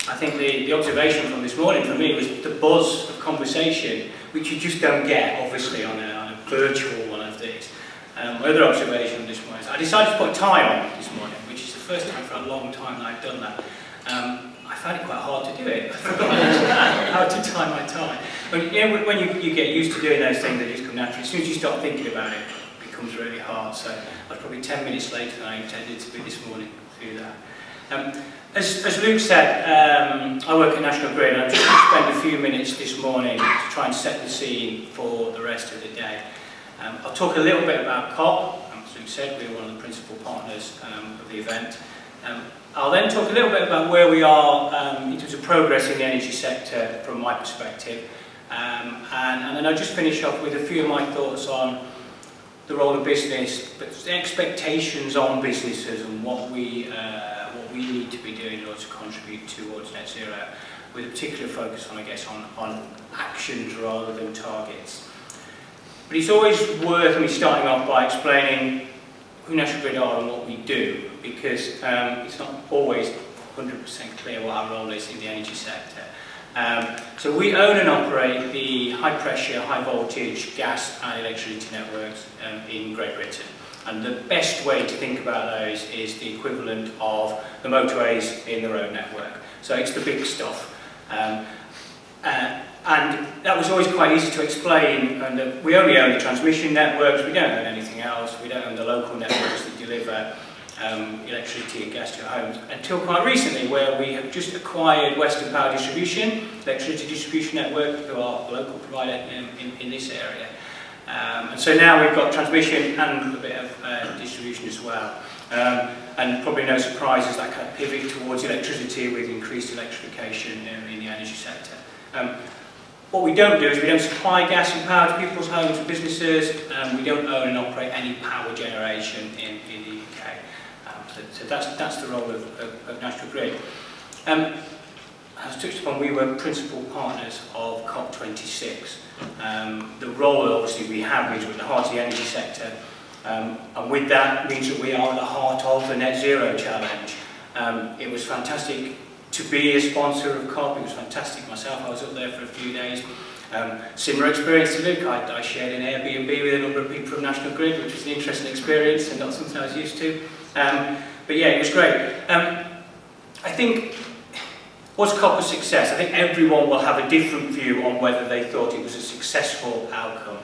I think the observation from this morning for me was the buzz of conversation, which you just don't get, obviously, on a virtual one of these. My other observation this morning is I decided to put a tie on this morning, which is the first time for a long time that I've done that. I found it quite hard to do it. I forgot how to tie my tie. But you know, when you get used to doing those things, they just come naturally. As soon as you start thinking about it, it becomes really hard. So I was probably 10 minutes later than I intended to be this morning to do that. As Luke said, I work at National Grid, and I've just spent a few minutes this morning to try and set the scene for the rest of the day. I'll talk a little bit about COP. As Luke said, we're one of the principal partners of the event. I'll then talk a little bit about where we are in terms of progress in the energy sector from my perspective. And then I'll just finish off with a few of my thoughts on the role of business, but the expectations on businesses and what we need to be doing in order to contribute towards net zero, with a particular focus on, I guess, on actions rather than targets. But it's always worth me starting off by explaining who National Grid are and what we do, because it's not always 100% clear what our role is in the energy sector. So we own and operate the high pressure, high voltage gas and electricity networks in Great Britain. And the best way to think about those is the equivalent of the motorways in the road network. So it's the big stuff. And that was always quite easy to explain, and we only own the transmission networks, we don't own anything else, we don't own the local networks that deliver electricity and gas to your homes, until quite recently, where we have just acquired Western Power Distribution, electricity distribution network, who are a local provider in this area. And so now we've got transmission and a bit of distribution as well. And probably no surprises, that kind of pivot towards electricity with increased electrification in the energy sector. What we don't do is we don't supply gas and power to people's homes and businesses. We don't own and operate any power generation in the UK. So that's the role of National Grid. As touched upon, we were principal partners of COP26. The role, obviously, we have means we're at the heart of the energy sector, and with that means that we are at the heart of the net zero challenge. It was fantastic to be a sponsor of COP. It was fantastic myself. I was up there for a few days. Similar experience to Luke. I shared an Airbnb with a number of people from National Grid, which was an interesting experience and not something I was used to. But yeah, it was great. I think, was COP a success? I think everyone will have a different view on whether they thought it was a successful outcome.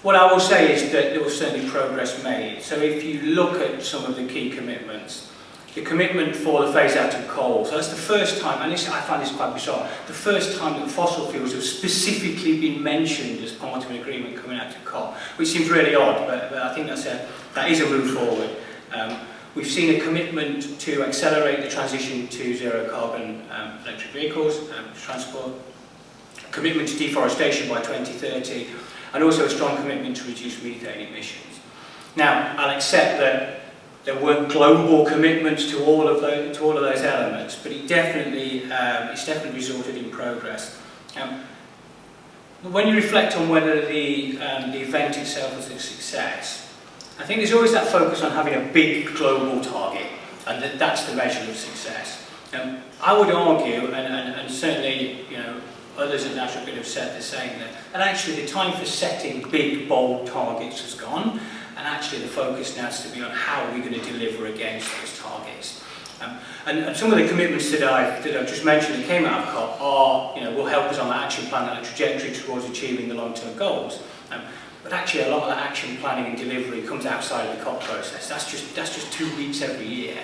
What I will say is that there was certainly progress made. So if you look at some of the key commitments, the commitment for the phase out of coal, so that's the first time, and I find this quite bizarre, the first time that fossil fuels have specifically been mentioned as part of an agreement coming out of COP, which seems really odd, but I think that is a move forward. We've seen a commitment to accelerate the transition to zero carbon electric vehicles, transport, a commitment to deforestation by 2030, and also a strong commitment to reduce methane emissions. Now, I'll accept that there weren't global commitments to all of those elements, but it's definitely resulted in progress. When you reflect on whether the event itself was a success, I think there's always that focus on having a big global target, and that's the measure of success. I would argue, and certainly others at National Grid have said the same, that actually the time for setting big, bold targets has gone. And actually the focus now has to be on how we're going to deliver against those targets. And some of the commitments that I've just mentioned that came out of COP are, will help us on that action plan and the trajectory towards achieving the long-term goals. But actually a lot of that action planning and delivery comes outside of the COP process. That's just 2 weeks every year.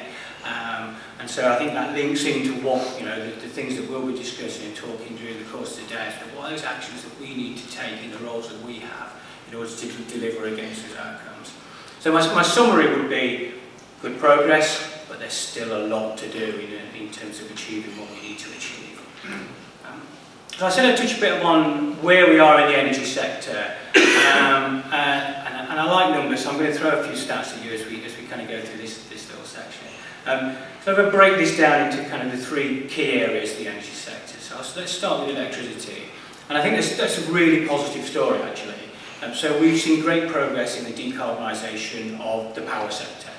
And so I think that links into what, the things that we'll be discussing and talking during the course of the day. So what are those actions that we need to take in the roles that we have in order to deliver against those outcomes. So my summary would be good progress, but there's still a lot to do in terms of achieving what we need to achieve. So I said I'd touch a bit on where we are in the energy sector, and I like numbers, so I'm going to throw a few stats at you as we kind of go through this little section. So I'm going to break this down into kind of the 3 key areas of the energy sector. So let's start with electricity, and I think that's a really positive story actually. So we've seen great progress in the decarbonisation of the power sector.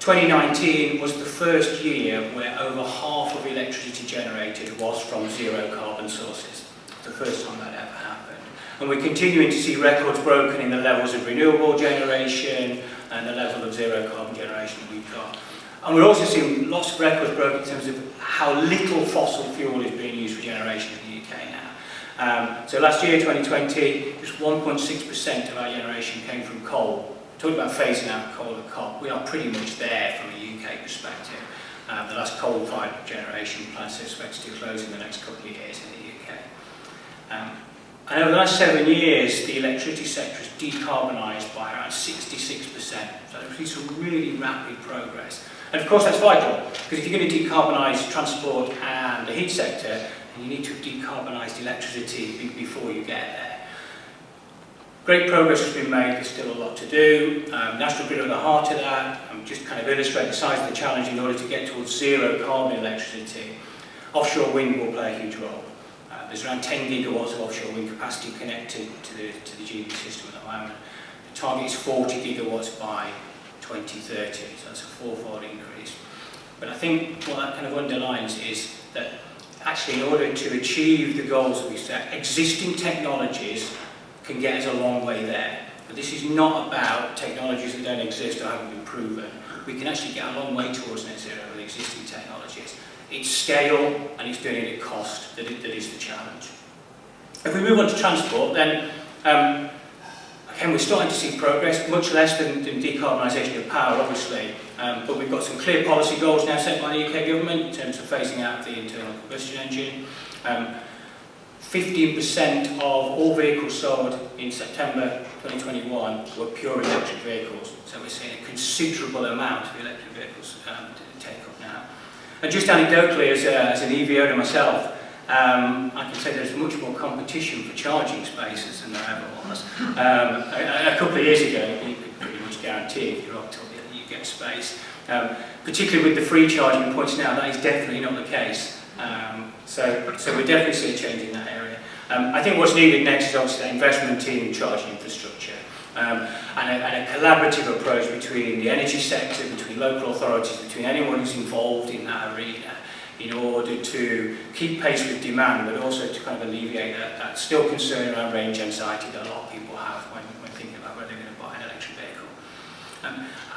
2019 was the first year where over half of the electricity generated was from zero carbon sources. It's the first time that ever happened. And we're continuing to see records broken in the levels of renewable generation and the level of zero carbon generation that we've got. And we're also seeing lots of records broken in terms of how little fossil fuel is being used for generation in the UK now. So last year, 2020, just 1.6% of our generation came from coal. Talking about phasing out coal and coal, we are pretty much there from a UK perspective. The last coal-fired generation plants are expected to close in the next couple of years in the UK. And over the last 7 years, the electricity sector has decarbonised by around 66%. So there's some really rapid progress. And of course that's vital, because if you're going to decarbonise transport and the heat sector, then you need to have decarbonised electricity before you get there. Great progress has been made, there's still a lot to do. National Grid are at the heart of that. Just kind of illustrate the size of the challenge in order to get towards zero carbon electricity. Offshore wind will play a huge role. There's around 10 gigawatts of offshore wind capacity connected to the GB system at the moment. The target is 40 gigawatts by 2030, so that's a fourfold increase. But I think what that kind of underlines is that actually in order to achieve the goals that we set, existing technologies can get us a long way there. But this is not about technologies that don't exist or haven't been proven. We can actually get a long way towards net zero with existing technologies. It's scale and it's doing it at cost that is the challenge. If we move on to transport, then again we're starting to see progress, much less than decarbonisation of power, obviously. But we've got some clear policy goals now set by the UK government in terms of phasing out the internal combustion engine. 15% of all vehicles sold in September 2021 were pure electric vehicles. So we're seeing a considerable amount of electric vehicles to take up now. And just anecdotally, as an EV owner myself, I can say there's much more competition for charging spaces than there ever was. A couple of years ago, you could pretty much guarantee if you're up till you get space. Particularly with the free charging points now, that is definitely not the case. So we definitely see a change in that area. I think what's needed next is obviously that investment in charging infrastructure and a collaborative approach between the energy sector, between local authorities, between anyone who's involved in that arena in order to keep pace with demand, but also to kind of alleviate that still concern around range anxiety that a lot of people have when thinking about whether they're going to buy an electric vehicle.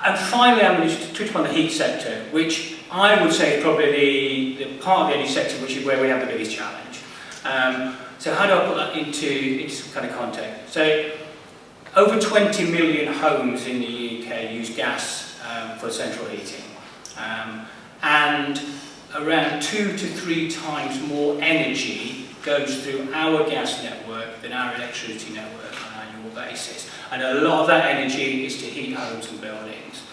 And finally, I'm going to touch upon the heat sector, which I would say is probably the part of the energy sector which is where we have the biggest challenge. So how do I put that into some kind of context? So over 20 million homes in the UK use gas for central heating. And around 2 to 3 times more energy goes through our gas network than our electricity network on an annual basis. And a lot of that energy is to heat homes and buildings.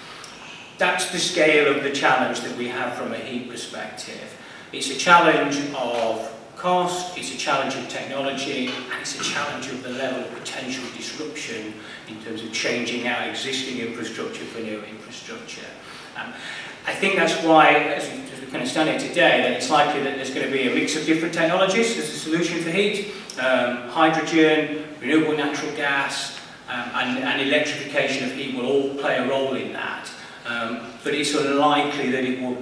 That's the scale of the challenge that we have from a heat perspective. It's a challenge of cost, it's a challenge of technology, and it's a challenge of the level of potential disruption in terms of changing our existing infrastructure for new infrastructure. I think that's why, as we kind of stand here today, that it's likely that there's going to be a mix of different technologies as a solution for heat. Hydrogen, renewable natural gas, and electrification of heat will all play a role in that. But it's unlikely that it will,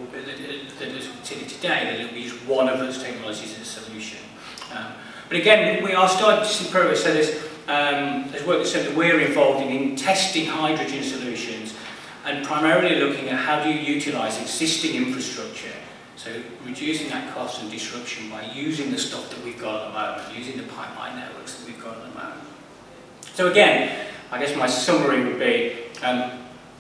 that as we see it today, that it will be just one of those technologies as a solution. But again, we are starting to see progress. So there's work that said that we're involved in testing hydrogen solutions and primarily looking at how do you utilise existing infrastructure. So reducing that cost and disruption by using the stuff that we've got at the moment, using the pipeline networks that we've got at the moment. So again, I guess my summary would be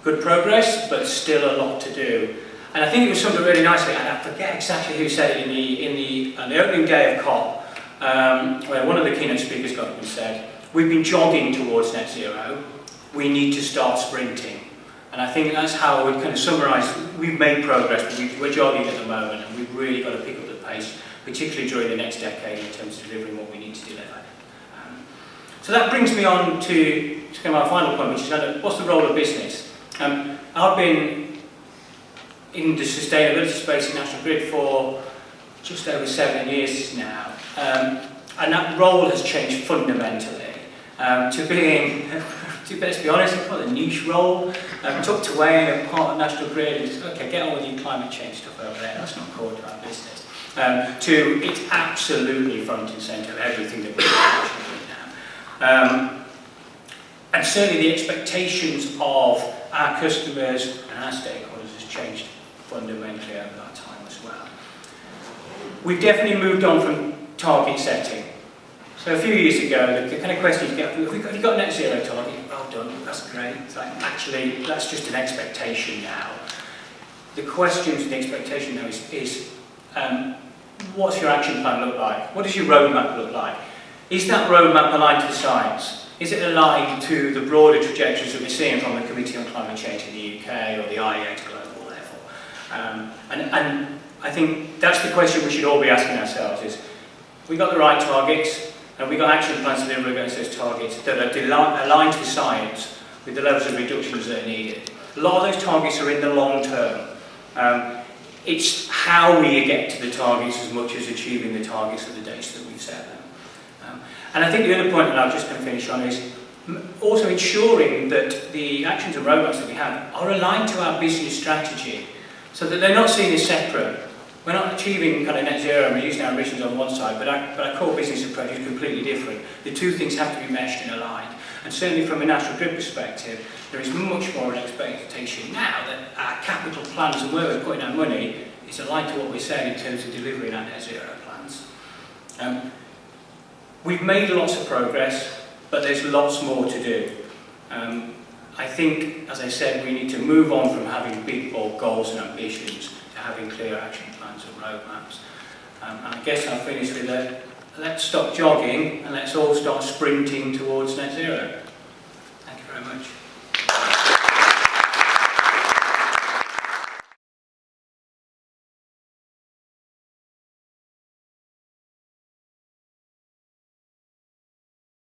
good progress, but still a lot to do. And I think it was something really nicely, and I forget exactly who said it on the opening day of COP, where one of the keynote speakers got up and said, we've been jogging towards net zero, we need to start sprinting. And I think that's how I would kind of summarise, we've made progress, but we're jogging at the moment, and we've really got to pick up the pace, particularly during the next decade in terms of delivering what we need to deliver. So that brings me on to kind of our final point, which is what's the role of business? I've been in the sustainability space in National Grid for just over 7 years now, and that role has changed fundamentally to being to be honest, it's quite a niche role, tucked away in a part of National Grid. It's, okay, get on with your climate change stuff over there, that's not core to our business. To it's absolutely front and centre of everything that we're doing now. And certainly the expectations of our customers and our stakeholders has changed fundamentally over that time as well. We've definitely moved on from target setting. So a few years ago, the kind of questions you get, have you got a net zero target? Well done, that's great. It's like, actually, that's just an expectation now. The questions and the expectation now is what's your action plan look like? What does your roadmap look like? Is that roadmap aligned to the science? Is it aligned to the broader trajectories that we're seeing from the Committee on Climate Change in the UK or the IEA at global level? And I think that's the question we should all be asking ourselves is, we got the right targets, and we got action plans to deliver against those targets that are aligned to the science with the levels of reductions that are needed. A lot of those targets are in the long term. It's how we get to the targets as much as achieving the targets of the dates that we've set them. And I think the other point that I'm just going to finish on is also ensuring that the actions and roadmaps that we have are aligned to our business strategy so that they're not seen as separate. We're not achieving kind of net zero and reducing our emissions on one side, but our core business approach is completely different. The two things have to be meshed and aligned. And certainly from a National Grid perspective, there is much more an expectation now that our capital plans and where we're putting our money is aligned to what we're saying in terms of delivering our net zero plans. We've made lots of progress, but there's lots more to do. I think, as I said, we need to move on from having big, bold goals and ambitions to having clear action plans and roadmaps. And I guess I'll finish with a let's stop jogging and let's all start sprinting towards net zero. Thank you very much.